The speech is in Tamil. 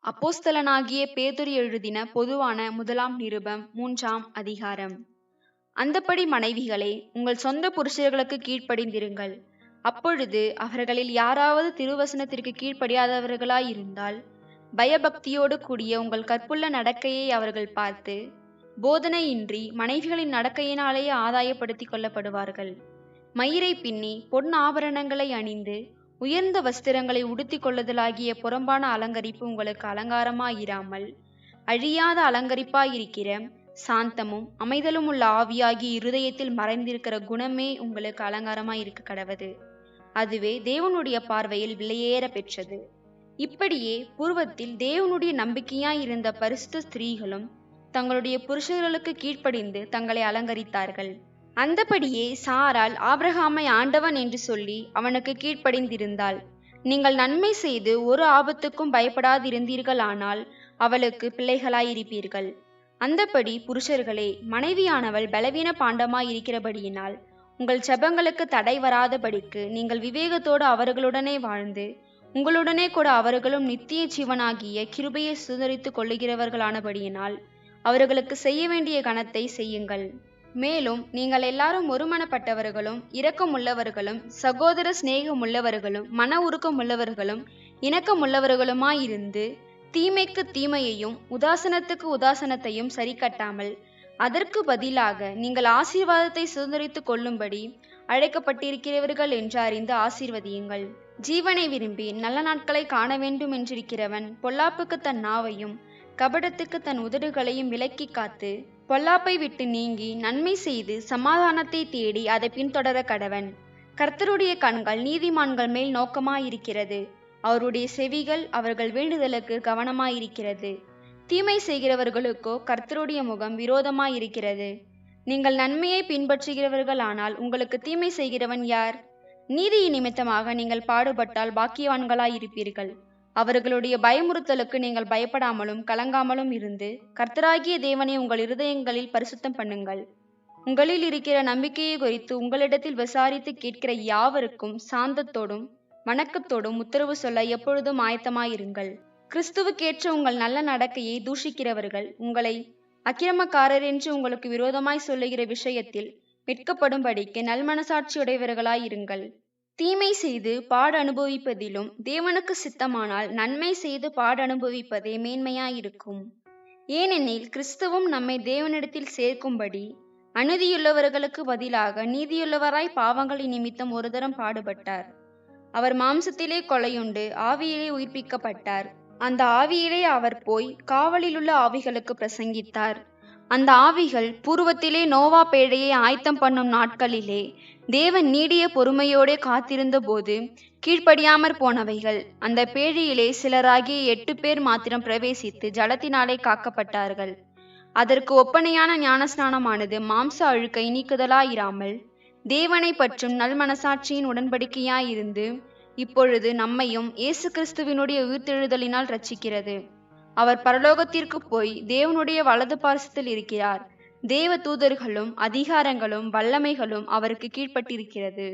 அப்போஸ்தலனாகிய பேதுரு எழுதின பொதுவான முதலாம் நிருபம் 3ஆம் அதிகாரம். அந்தப்படி மனைவிகளே, உங்கள் சொந்த புருஷர்களுக்கு கீழ்ப்படிந்திருங்கள். அப்பொழுது அவர்களில் யாராவது திருவசனத்திற்கு கீழ்ப்படியாதவர்களாயிருந்தால், பயபக்தியோடு கூடிய உங்கள் கற்புள்ள நடக்கையை அவர்கள் பார்த்து, போதனையின்றி மனைவிகளின் நடக்கையினாலேயே ஆதாயப்படுத்திக் கொள்ளப்படுவார்கள். மயிரை பின்னி பொன் ஆபரணங்களை அணிந்து உயர்ந்த வஸ்திரங்களை உடுத்திக் கொள்ளுதலாகிய புறம்பான அலங்கரிப்பு உங்களுக்கு அலங்காரமாயிராமல், அழியாத அலங்கரிப்பாயிருக்கிற சாந்தமும் அமைதலும் உள்ள ஆவியாகிய இருதயத்தில் மறைந்திருக்கிற குணமே உங்களுக்கு அலங்காரமாயிருக்க கடவது. அதுவே தேவனுடைய பார்வையில் விலையேற பெற்றது. இப்படியே பூர்வத்தில் தேவனுடைய நம்பிக்கையாயிருந்த பரிசுத்த ஸ்திரீகளும் தங்களுடைய புருஷர்களுக்கு கீழ்ப்படிந்து தங்களை அலங்கரித்தார்கள். அந்தபடியே சாராள் ஆபிரகாமை ஆண்டவன் என்று சொல்லி அவனுக்கு கீழ்ப்படிந்திருந்தாள். நீங்கள் நன்மை செய்து ஒரு ஆபத்துக்கும் பயப்படாதிருந்தீர்களானால் அவளுக்கு பிள்ளைகளாயிருப்பீர்கள். அந்தபடி புருஷர்களே, மனைவியானவள் பலவீன பாண்டமாயிருக்கிறபடியினால் உங்கள் ஜெபங்களுக்கு தடை வராதபடிக்கு நீங்கள் விவேகத்தோடு அவர்களுடனே வாழ்ந்து, உங்களுடனே கூட அவர்களும் நித்திய ஜீவனாகிய கிருபையை சுதந்தரித்துக் கொள்ளுகிறவர்களானபடியினால் அவர்களுக்கு செய்ய வேண்டிய கனத்தை செய்யுங்கள். மேலும் நீங்கள் எல்லாரும் ஒருமனப்பட்டவர்களும் இரக்கமுள்ளவர்களும் சகோதர சிநேகமுள்ளவர்களும் மன உருக்கமுள்ளவர்களும் இணக்கமுள்ளவர்களுமாயிருந்து, தீமைக்கு தீமையையும் உதாசனத்துக்கு உதாசனத்தையும் சரி கட்டாமல், அதற்கு பதிலாக நீங்கள் ஆசீர்வாதத்தை சுதந்தரித்துக் கொள்ளும்படி அழைக்கப்பட்டிருக்கிறவர்கள் என்று அறிந்து ஆசீர்வதியுங்கள். ஜீவனை விரும்பி நல்ல நாட்களை காண வேண்டும் என்றிருக்கிறவன் பொல்லாப்புக்கு தன் நாவையும் கபடத்துக்கு தன் உதடுகளையும் விலக்கி காத்து, பொல்லாப்பை விட்டு நீங்கி நன்மை செய்து சமாதானத்தை தேடி அதை பின்தொடர கடவன். கர்த்தருடைய கண்கள் நீதிமான்கள் மேல் நோக்கமாயிருக்கிறது, அவருடைய செவிகள் அவர்கள் வேண்டுதலுக்கு கவனமாயிருக்கிறது. தீமை செய்கிறவர்களுக்கோ கர்த்தருடைய முகம் விரோதமாயிருக்கிறது. நீங்கள் நன்மையை பின்பற்றுகிறவர்களானால் உங்களுக்கு தீமை செய்கிறவன் யார்? நீதியின் நிமித்தமாக நீங்கள் பாடுபட்டால் பாக்கியவான்களாயிருப்பீர்கள். அவர்களுடைய பயமுறுத்தலுக்கு நீங்கள் பயப்படாமலும் கலங்காமலும் இருந்து, கர்த்தராகிய தேவனை உங்கள் இருதயங்களில் பரிசுத்தம் பண்ணுங்கள். உங்களில் இருக்கிற நம்பிக்கையை குறித்து உங்களிடத்தில் விசாரித்து கேட்கிற யாவருக்கும் சாந்தத்தோடும் வணக்கத்தோடும் உத்தரவு சொல்ல எப்பொழுதும் ஆயத்தமாயிருங்கள். கிறிஸ்துவுக்கேற்ற உங்கள் நல்ல நடக்கையை தூஷிக்கிறவர்கள் உங்களை அக்கிரமக்காரர் என்று உங்களுக்கு விரோதமாய் சொல்லுகிற விஷயத்தில் வெட்கப்படும்படிக்கு நல்மனசாட்சியுடையவர்களாயிருங்கள். தீமை செய்து பாடு அனுபவிப்பதிலும் தேவனுக்கு சித்தமானால் நன்மை செய்து பாடு அனுபவிப்பதே மேன்மையாயிருக்கும். ஏனெனில் கிறிஸ்துவும் நம்மை தேவனிடத்தில் சேர்க்கும்படி அநீதியுள்ளவர்களுக்கு பதிலாக நீதியுள்ளவராய் பாவங்களின் நிமித்தம் ஒரு தரம் பாடுபட்டார். அவர் மாம்சத்திலே கொலையுண்டு ஆவியிலே உயிர்ப்பிக்கப்பட்டார். அந்த ஆவியிலே அவர் போய் காவலிலுள்ள ஆவிகளுக்கு பிரசங்கித்தார். அந்த ஆவிகள் பூர்வத்திலே நோவா பேழையை ஆயத்தம் பண்ணும் நாட்களிலே தேவன் நீடிய பொறுமையோடே காத்திருந்த போது கீழ்ப்படியாமற் போனவைகள். அந்த பேழையிலே சிலராகிய 8 பேர் மாத்திரம் பிரவேசித்து ஜலத்தினாலே காக்கப்பட்டார்கள். அதற்கு ஒப்பனையான ஞானஸ்நானமானது மாம்ச அழுக்கை நீக்குதலாயிராமல் தேவனை பற்றும் நல்மனசாட்சியின் உடன்படிக்கையாயிருந்து இப்பொழுது நம்மையும் இயேசு கிறிஸ்துவினுடைய உயிர்த்தெழுதலினால் இரட்சிக்கிறது. அவர் பரலோகத்திற்கு போய் தேவனுடைய வலது பார்சத்தில் இருக்கிறார். தேவ தூதர்களும் அதிகாரங்களும் வல்லமைகளும் அவருக்கு கீழ்ப்பட்டிருக்கிறது.